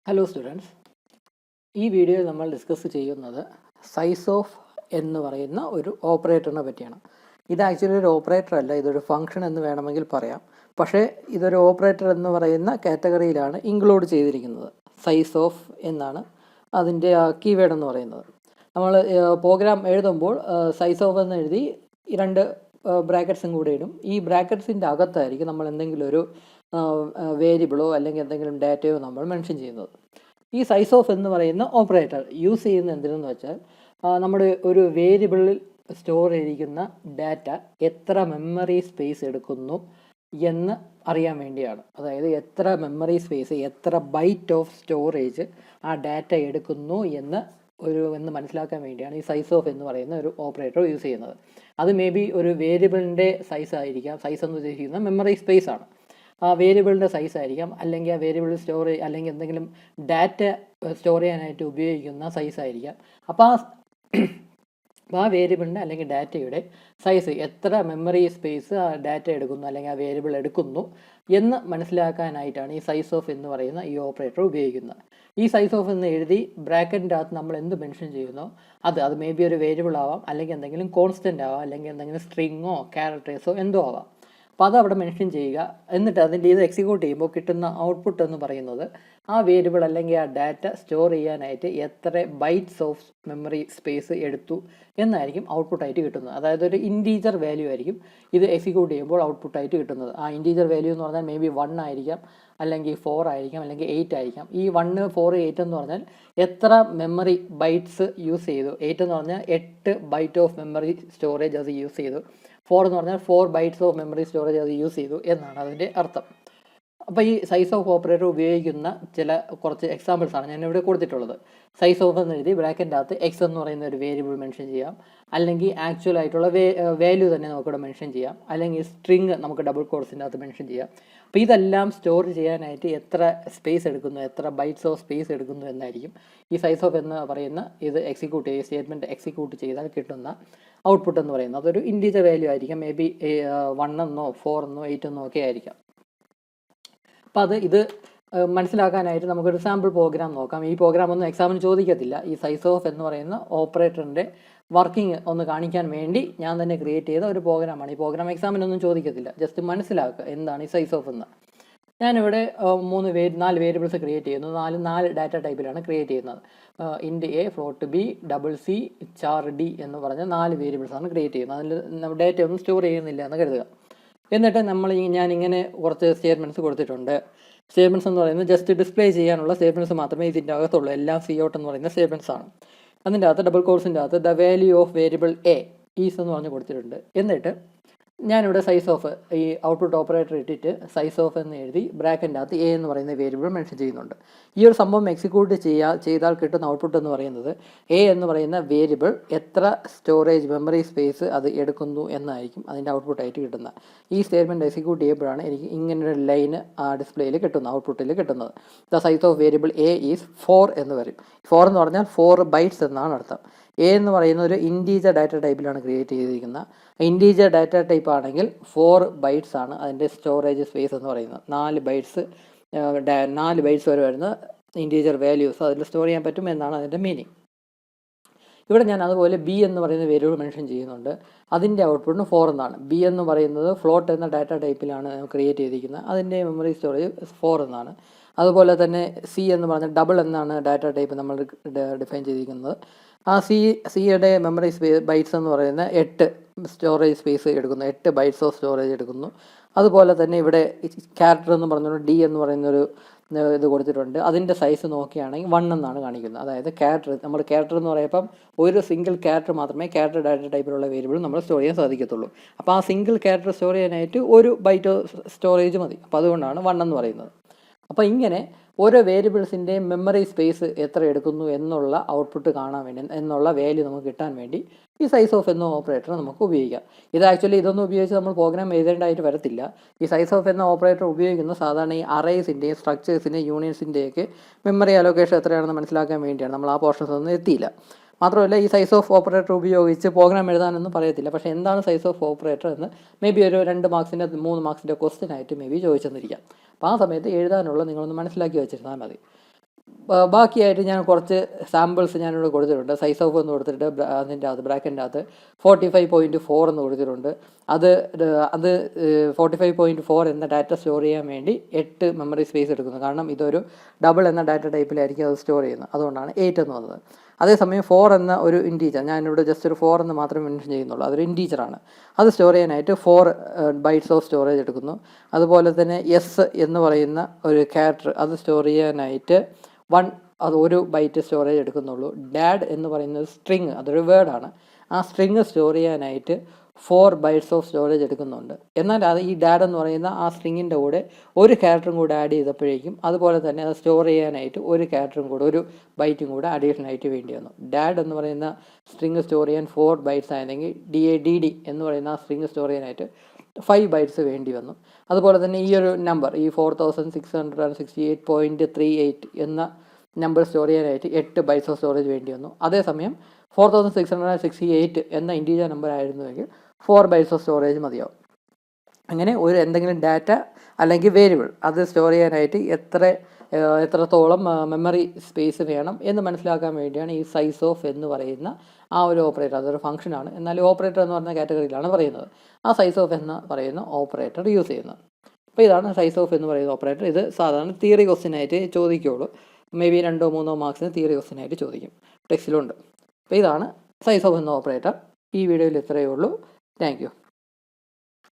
Hello students, ഈ വീഡിയോയിൽ നമ്മൾ ഡിസ്കസ് ചെയ്യുന്നത് സൈസ് ഓഫ് എന്ന് പറയുന്ന ഒരു ഓപ്പറേറ്ററിനെ പറ്റിയാണ്. ഇത് ആക്ച്വലി ഒരു ഓപ്പറേറ്റർ അല്ല, ഇതൊരു ഫംഗ്ഷൻ എന്ന് വേണമെങ്കിൽ പറയാം. പക്ഷേ ഇതൊരു ഓപ്പറേറ്റർ എന്ന് പറയുന്ന കാറ്റഗറിയിലാണ് ഇൻക്ലൂഡ് ചെയ്തിരിക്കുന്നത്. സൈസ് ഓഫ് എന്നാണ് അതിൻ്റെ കീവേഡ് എന്ന് പറയുന്നത്. നമ്മൾ പ്രോഗ്രാം എഴുതുമ്പോൾ സൈസ് ഓഫ് എന്ന് എഴുതി രണ്ട് ബ്രാക്കറ്റ്സും കൂടെ ഇടും. ഈ ബ്രാക്കറ്റ്സിൻ്റെ അകത്തായിരിക്കും നമ്മൾ എന്തെങ്കിലും ഒരു വേരിയബിളോ അല്ലെങ്കിൽ എന്തെങ്കിലും ഡാറ്റയോ നമ്മൾ മെൻഷൻ ചെയ്യുന്നത്. ഈ സൈസ് ഓഫ് എന്ന് പറയുന്ന ഓപ്പറേറ്റർ യൂസ് ചെയ്യുന്ന എന്തിനെന്ന് വെച്ചാൽ നമ്മുടെ ഒരു വേരിയബിളിൽ സ്റ്റോർ ചെയ്തിരിക്കുന്ന ഡാറ്റ എത്ര മെമ്മറി സ്പേസ് എടുക്കുന്നു എന്ന് അറിയാൻ വേണ്ടിയാണ്. അതായത് എത്ര മെമ്മറി സ്പേസ്, എത്ര ബൈറ്റ് ഓഫ് സ്റ്റോറേജ് ആ ഡാറ്റ എടുക്കുന്നു എന്ന് മനസ്സിലാക്കാൻ വേണ്ടിയാണ് ഈ സൈസ് ഓഫ് എന്ന് പറയുന്ന ഒരു ഓപ്പറേറ്റർ യൂസ് ചെയ്യുന്നത്. അത് മേ ബി ഒരു വേരിയബിളിൻ്റെ സൈസ് ആയിരിക്കാം. സൈസ് എന്ന് ഉദ്ദേശിക്കുന്ന മെമ്മറി സ്പേസ് ആണ്. ആ വേരിയബിളിൻ്റെ സൈസ് ആയിരിക്കാം, അല്ലെങ്കിൽ ആ വേരിയബിൾ അല്ലെങ്കിൽ എന്തെങ്കിലും ഡാറ്റ സ്റ്റോർ ചെയ്യാനായിട്ട് ഉപയോഗിക്കുന്ന സൈസ് ആയിരിക്കാം. അപ്പോൾ ആ വേരിയബിളിൻ്റെ അല്ലെങ്കിൽ ഡാറ്റയുടെ സൈസ്, എത്ര മെമ്മറി സ്പേസ് ആ ഡാറ്റ എടുക്കുന്നു അല്ലെങ്കിൽ ആ വേരിയബിൾ എടുക്കുന്നു എന്ന് മനസ്സിലാക്കാനായിട്ടാണ് ഈ സൈസ് ഓഫ് എന്ന് പറയുന്ന ഈ ഓപ്പറേറ്റർ ഉപയോഗിക്കുന്നത്. ഈ സൈസ് ഓഫ് എന്ന് എഴുതി ബ്രാക്കറ്റിൻ്റെ അകത്ത് നമ്മൾ എന്ത് മെൻഷൻ ചെയ്യുന്നോ അത് മേ ബി ഒരു വേരിയബിൾ ആവാം, അല്ലെങ്കിൽ എന്തെങ്കിലും കോൺസ്റ്റൻ്റ് ആവാം, അല്ലെങ്കിൽ എന്തെങ്കിലും സ്ട്രിങ്ങോ ക്യാരക്ടേഴ്സോ എന്തോ ആവാം. അപ്പോൾ അത് അവിടെ മെൻഷൻ ചെയ്യുക. എന്നിട്ട് അതിൻ്റെ ഇത് എക്സിക്യൂട്ട് ചെയ്യുമ്പോൾ കിട്ടുന്ന ഔട്ട്പുട്ട് എന്ന് പറയുന്നത് ആ വേരിയബിൾ അല്ലെങ്കിൽ ആ ഡാറ്റ സ്റ്റോർ ചെയ്യാനായിട്ട് എത്ര ബൈറ്റ്സ് ഓഫ് മെമ്മറി സ്പേസ് എടുത്തു എന്നായിരിക്കും ഔട്ട്പുട്ടായിട്ട് കിട്ടുന്നത്. അതായത് ഒരു ഇൻറ്റീജർ വാല്യൂ ആയിരിക്കും ഇത് എക്സിക്യൂട്ട് ചെയ്യുമ്പോൾ ഔട്ട്പുട്ടായിട്ട് കിട്ടുന്നത്. ആ ഇൻറ്റീജർ വാല്യൂ എന്ന് പറഞ്ഞാൽ മേ ബി 1 ആയിരിക്കാം, അല്ലെങ്കിൽ 4 ആയിരിക്കാം, അല്ലെങ്കിൽ 8 ആയിരിക്കാം. ഈ 1, 4, 8 എന്ന് പറഞ്ഞാൽ എത്ര മെമ്മറി ബൈറ്റ്സ് യൂസ് ചെയ്തു. 8 എന്ന് പറഞ്ഞാൽ 8 ബൈറ്റ് ഓഫ് മെമ്മറി സ്റ്റോറേജ് അത് യൂസ് ചെയ്തു. 4 എന്ന് പറഞ്ഞാൽ 4 ബൈറ്റ്സ് ഓഫ് മെമ്മറി സ്റ്റോറേജ് അത് യൂസ് ചെയ്തു എന്നാണ് അതിൻ്റെ അർത്ഥം. അപ്പോൾ ഈ സൈസ് ഓഫ് ഓപ്പറേറ്റർ ഉപയോഗിക്കുന്ന കുറച്ച് എക്സാമ്പിൾസാണ് ഞാനിവിടെ കൊടുത്തിട്ടുള്ളത്. സൈസ് ഓഫ് എന്ന് എഴുതി ബ്രാക്കറ്റിൻ്റെ അകത്ത് എക്സ് എന്ന് പറയുന്ന ഒരു വേരിയബിൾ മെൻഷൻ ചെയ്യാം, അല്ലെങ്കിൽ ആക്ച്വൽ ആയിട്ടുള്ള വാല്യൂ തന്നെ നമുക്കിവിടെ മെൻഷൻ ചെയ്യാം, അല്ലെങ്കിൽ സ്ട്രിങ് നമുക്ക് ഡബിൾ കോട്സിൻ്റെ അകത്ത് മെൻഷൻ ചെയ്യാം. അപ്പോൾ ഇതെല്ലാം സ്റ്റോർ ചെയ്യാനായിട്ട് എത്ര സ്പേസ് എടുക്കുന്നു, എത്ര ബൈറ്റ്സ് ഓഫ് സ്പേസ് എടുക്കുന്നു എന്നായിരിക്കും ഈ സൈസ് ഓഫ് എന്ന് പറയുന്ന ഇത് സ്റ്റേറ്റ്മെൻറ്റ് എക്സിക്യൂട്ട് ചെയ്താൽ കിട്ടുന്ന ഔട്ട്പുട്ട് എന്ന് പറയുന്നത്. അതൊരു ഇൻറ്റീജർ വാല്യൂ ആയിരിക്കാം, മേ ബി 1 എന്നോ 4 എന്നോ 8 എന്നോ ഒക്കെ ആയിരിക്കാം. അപ്പോൾ ഇത് മനസ്സിലാക്കാനായിട്ട് നമുക്കൊരു സാമ്പിൾ പ്രോഗ്രാം നോക്കാം. ഈ പ്രോഗ്രാം ഒന്നും എക്സാമിന് ചോദിക്കത്തില്ല. ഈ സൈസ് ഓഫ് എന്ന് പറയുന്ന ഓപ്പറേറ്ററിൻ്റെ വർക്കിംഗ് ഒന്ന് കാണിക്കാൻ വേണ്ടി ഞാൻ തന്നെ ക്രിയേറ്റ് ചെയ്ത ഒരു പ്രോഗ്രാമാണ്. ഈ പ്രോഗ്രാം എക്സാമിനൊന്നും ചോദിക്കത്തില്ല, ജസ്റ്റ് മനസ്സിലാക്കുക എന്താണ് ഈ സൈസ് ഓഫ് എന്ന്. ഞാനിവിടെ 4 വേരിയബിൾസ് ക്രിയേറ്റ് ചെയ്യുന്നു. 4 ഡാറ്റ ടൈപ്പിലാണ് ക്രിയേറ്റ് ചെയ്യുന്നത്. Int A, float B, double C, char D എന്ന് പറഞ്ഞ 4 വേരിയബിൾസാണ് ക്രിയേറ്റ് ചെയ്യുന്നത്. അതിൽ ഡാറ്റ ഒന്നും സ്റ്റോർ ചെയ്യുന്നില്ല എന്ന് കരുതുക. എന്നിട്ട് ഞാനിങ്ങനെ കുറച്ച് സ്റ്റേറ്റ്മെൻറ്റ്സ് കൊടുത്തിട്ടുണ്ട്. സ്റ്റേറ്റ്മെൻറ്റ്സ് എന്ന് പറയുന്നത് ജസ്റ്റ് ഡിസ്പ്ലേ ചെയ്യാനുള്ള സ്റ്റേറ്റ്മെൻറ്റ്സ് മാത്രമേ ഇതിൻ്റെ അകത്തുള്ളൂ. എല്ലാം സി ഔട്ട് എന്ന് പറയുന്ന സ്റ്റേറ്റ്മെൻറ്റ്സ് ആണ്. അതിൻ്റെ അകത്ത് ഡബിൾ കോഴ്സിൻ്റെ അകത്ത് the value of variable A is എന്ന് പറഞ്ഞ് കൊടുത്തിട്ടുണ്ട്. എന്നിട്ട് ഞാനിവിടെ സൈസ് ഓഫ് ഈ ഔട്ട്പുട്ട് ഓപ്പറേറ്റർ ഇട്ടിട്ട് സൈസ് ഓഫ് എന്ന് എഴുതി ബ്രാക്കറ്റിൻ്റെ അകത്ത് എ എന്ന് പറയുന്ന വേരിയബിൾ മെൻഷൻ ചെയ്യുന്നുണ്ട്. ഈ ഒരു സംഭവം എക്സിക്യൂട്ട് ചെയ്താൽ കിട്ടുന്ന ഔട്ട്പുട്ട് എന്ന് പറയുന്നത് എ എന്ന് പറയുന്ന വേരിയബിൾ എത്ര സ്റ്റോറേജ് മെമ്മറി സ്പേസ് അത് എടുക്കുന്നു എന്നായിരിക്കും അതിൻ്റെ ഔട്ട്പുട്ടായിട്ട് കിട്ടുന്നത്. ഈ സ്റ്റേറ്റ്മെൻറ്റ് എക്സിക്യൂട്ട് ചെയ്യുമ്പോഴാണ് എനിക്ക് ഇങ്ങനൊരു ലൈന് ആ ഡിസ്പ്ലേയിൽ കിട്ടുന്നത്, ഔട്ട്പുട്ടിൽ കിട്ടുന്നത്. The size of variable A is 4 എന്ന് വരും. 4 എന്ന് പറഞ്ഞാൽ 4 ബൈറ്റ്സ് എന്നാണ് അർത്ഥം. എ എന്ന് പറയുന്ന ഒരു ഇൻറ്റീജർ ഡാറ്റ ടൈപ്പിലാണ് ക്രിയേറ്റ് ചെയ്തിരിക്കുന്നത്. ഇൻറ്റീജർ ഡാറ്റ ടൈപ്പ് ആണെങ്കിൽ 4 ബൈറ്റ്സ് ആണ് അതിൻ്റെ സ്റ്റോറേജ് സ്പേസ് എന്ന് പറയുന്നത്. 4 ബൈറ്റ്സ് വരെ വരുന്ന ഇൻറ്റീജർ വാല്യൂസ് അതിൽ സ്റ്റോർ ചെയ്യാൻ പറ്റും എന്നാണ് അതിൻ്റെ മീനിങ്. ഇവിടെ ഞാൻ അതുപോലെ ബി എന്ന് പറയുന്ന വേരിയബിൾ മെൻഷൻ ചെയ്യുന്നുണ്ട്. അതിൻ്റെ ഔട്ട്പുട്ടിന് 4 എന്നാണ്. ബി എന്ന് പറയുന്നത് ഫ്ലോട്ട് എന്ന ഡാറ്റ ടൈപ്പിലാണ് ക്രിയേറ്റ് ചെയ്തിരിക്കുന്നത്. അതിൻ്റെ മെമ്മറി സ്റ്റോറേജ് 4 എന്നാണ്. അതുപോലെ തന്നെ സി എന്ന് പറഞ്ഞ ഡബിൾ എന്നാണ് ഡാറ്റ ടൈപ്പ് നമ്മൾ ഡിഫൈൻ ചെയ്തിരിക്കുന്നത്. ആ സിയുടെ മെമ്മറി ബൈറ്റ്സ് എന്ന് പറയുന്ന 8 സ്റ്റോറേജ് സ്പേസ് എടുക്കുന്നു, 8 ബൈറ്റ്സ് ഓഫ് സ്റ്റോറേജ് എടുക്കുന്നു. അതുപോലെ തന്നെ ഇവിടെ ക്യാരക്ടർ എന്ന് പറഞ്ഞൊരു ഡി എന്ന് പറയുന്നൊരു ഇത് കൊടുത്തിട്ടുണ്ട്. അതിൻ്റെ സൈസ് നോക്കുകയാണെങ്കിൽ 1 എന്നാണ് കാണിക്കുന്നത്. അതായത് ക്യാരക്ടർ എന്ന് പറയുമ്പം ഒരു സിംഗിൾ ക്യാരക്ടർ മാത്രമേ ക്യാരക്ടർ ഡാറ്റ ടൈപ്പിലുള്ള വേരിയബിൾ നമ്മൾ സ്റ്റോർ ചെയ്യാൻ സാധിക്കത്തുള്ളൂ. അപ്പോൾ ആ സിംഗിൾ ക്യാരക്ടർ സ്റ്റോർ ചെയ്യാനായിട്ട് 1 ബൈറ്റ് സ്റ്റോറേജ് മതി. അപ്പോൾ അതുകൊണ്ടാണ് 1 എന്ന് പറയുന്നത്. അപ്പോൾ ഇങ്ങനെ ഓരോ വേരിയബിൾസിൻ്റെ മെമ്മറി സ്പേസ് എത്ര എടുക്കുന്നു എന്നുള്ള ഔട്ട്പുട്ട് കാണാൻ വേണ്ടി, എന്നുള്ള വാല്യൂ നമുക്ക് കിട്ടാൻ വേണ്ടി ഈ സൈസ് ഓഫ് എന്ന ഓപ്പറേറ്റർ നമുക്ക് ഉപയോഗിക്കാം. ഇതൊന്നും ഉപയോഗിച്ച് നമ്മൾ പ്രോഗ്രാം എഴുതേണ്ടതായിട്ട് വരത്തില്ല. ഈ സൈസ് ഓഫ് എന്ന ഓപ്പറേറ്റർ ഉപയോഗിക്കുന്നത് സാധാരണ ഈ അറേസിൻ്റെയും സ്ട്രക്ചേഴ്സിൻ്റെയും യൂണിയൻസിൻ്റെയൊക്കെ മെമ്മറി അലോക്കേഷൻ എത്രയാണെന്ന് മനസ്സിലാക്കാൻ വേണ്ടിയാണ്. നമ്മൾ ആ പോർഷൻസ് ഒന്നും എത്തിയില്ല. മാത്രമല്ല ഈ സൈസ് ഓഫ് ഓപ്പറേറ്റർ ഉപയോഗിച്ച് പ്രോഗ്രാം എഴുതാനൊന്നും പറയത്തില്ല. പക്ഷേ എന്താണ് സൈസ് ഓഫ് ഓപ്പറേറ്റർ എന്ന് മേ ബി ഒരു 2 മാർക്സിൻ്റെ 3 മാർക്സിൻ്റെ ക്വസ്റ്റ്യൻ ആയിട്ട് മേ ബി ചോദിച്ചെന്നിരിക്കാം. അപ്പോൾ ആ സമയത്ത് എഴുതാനുള്ള നിങ്ങളൊന്ന് മനസ്സിലാക്കി വെച്ചിരുന്നാൽ മതി. ബാക്കിയായിട്ട് ഞാൻ കുറച്ച് സാമ്പിൾസ് ഞാനിവിടെ കൊടുത്തിട്ടുണ്ട്. സൈസ് ഓഫ് എന്ന് കൊടുത്തിട്ട് അതിൻ്റെ അകത്ത് ബ്രാക്കറ്റിൻ്റെ അകത്ത് 45.4 എന്ന് കൊടുത്തിട്ടുണ്ട്. അത് 45.4 എന്ന ഡാറ്റ സ്റ്റോർ ചെയ്യാൻ വേണ്ടി 8 മെമ്മറി സ്പേസ് എടുക്കുന്നു. കാരണം ഇതൊരു ഡബിൾ എന്ന ഡാറ്റ ടൈപ്പിലായിരിക്കും അത് സ്റ്റോർ ചെയ്യുന്നത്. അതുകൊണ്ടാണ് 8 എന്ന് വന്നത്. അതേസമയം 4 എന്ന ഒരു ഇൻറ്റീജർ, ഞാനിവിടെ ജസ്റ്റ് ഒരു 4 എന്ന് മാത്രമേ മെൻഷൻ ചെയ്യുന്നുള്ളൂ, അതൊരു ഇൻറ്റീജറാണ്. അത് സ്റ്റോർ ചെയ്യാനായിട്ട് 4 ബൈറ്റ്സ് ഓഫ് സ്റ്റോറേജ് എടുക്കുന്നു. അതുപോലെ തന്നെ എസ് എന്ന് പറയുന്ന ഒരു ക്യാരക്ടർ, അത് സ്റ്റോർ ചെയ്യാനായിട്ട് 1 ബൈറ്റ് സ്റ്റോറേജ് എടുക്കുന്നുള്ളൂ. ഡാഡ് എന്ന് പറയുന്നത് സ്ട്രിങ്, അതൊരു വേർഡാണ്. ആ സ്ട്രിങ് സ്റ്റോർ ചെയ്യാനായിട്ട് 4 ബൈറ്റ്സ് ഓഫ് സ്റ്റോറേജ് എടുക്കുന്നുണ്ട്. എന്നാൽ അത് ഈ ഡാഡ് എന്ന് പറയുന്ന ആ സ്ട്രിങ്ങിൻ്റെ കൂടെ ഒരു ക്യാരക്ടറും കൂടെ ആഡ് ചെയ്തപ്പോഴേക്കും അതുപോലെ തന്നെ അത് സ്റ്റോർ ചെയ്യാനായിട്ട് ഒരു ക്യാരക്ടറും കൂടെ, ഒരു ബൈറ്റും കൂടെ അഡീഷണൽ ആയിട്ട് വേണ്ടി വന്നു. ഡാഡ് എന്ന് പറയുന്ന സ്ട്രിങ് സ്റ്റോർ ചെയ്യാൻ 4 ബൈറ്റ്സ് ആയിരുന്നെങ്കിൽ DADD എന്ന് പറയുന്ന ആ സ്ട്രിങ് സ്റ്റോർ ചെയ്യാനായിട്ട് 5 ബൈറ്റ്സ് വേണ്ടി വന്നു. അതുപോലെ തന്നെ ഈ ഒരു നമ്പർ, ഈ 4668.38 എന്ന നമ്പർ സ്റ്റോർ ചെയ്യാനായിട്ട് 8 ബൈറ്റ്സ് ഓഫ് സ്റ്റോറേജ് വേണ്ടി വന്നു. അതേസമയം 4668 എന്ന ഇൻറ്റീജർ നമ്പർ ആയിരുന്നുവെങ്കിൽ 4 ബൈറ്റ്സ് ഓഫ് സ്റ്റോറേജ് മതിയാവും. അങ്ങനെ എന്തെങ്കിലും ഡാറ്റ അല്ലെങ്കിൽ വേരിയബിൾ അത് സ്റ്റോർ ചെയ്യാനായിട്ട് എത്രത്തോളം മെമ്മറി സ്പേസ് വേണം എന്ന് മനസ്സിലാക്കാൻ വേണ്ടിയാണ് ഈ സൈസ് ഓഫ് എന്ന് പറയുന്ന ആ ഒരു ഓപ്പറേറ്റർ. അതൊരു ഫംഗ്ഷനാണ്, എന്നാൽ ഓപ്പറേറ്റർ എന്ന് പറഞ്ഞ കാറ്റഗറിയിലാണ് പറയുന്നത്. ആ സൈസ് ഓഫ് എന്ന് പറയുന്ന ഓപ്പറേറ്റർ യൂസ് ചെയ്യുന്നത്. അപ്പോൾ ഇതാണ് സൈസ് ഓഫ് എന്ന് പറയുന്ന ഓപ്പറേറ്റർ. ഇത് സാധാരണ തിയറി ക്വസ്റ്റ്യനായിട്ട് ചോദിക്കുകയുള്ളൂ. മേ ബി 2-3 മാർക്സിന് തിയറി ക്വസ്റ്റ്യനായിട്ട് ചോദിക്കും, ടെക്സ്റ്റിലുണ്ട്. അപ്പോൾ ഇതാണ് സൈസ് ഓഫ് എന്ന ഓപ്പറേറ്റർ. ഈ വീഡിയോയിൽ ഇത്രയേ ഉള്ളൂ. Thank you.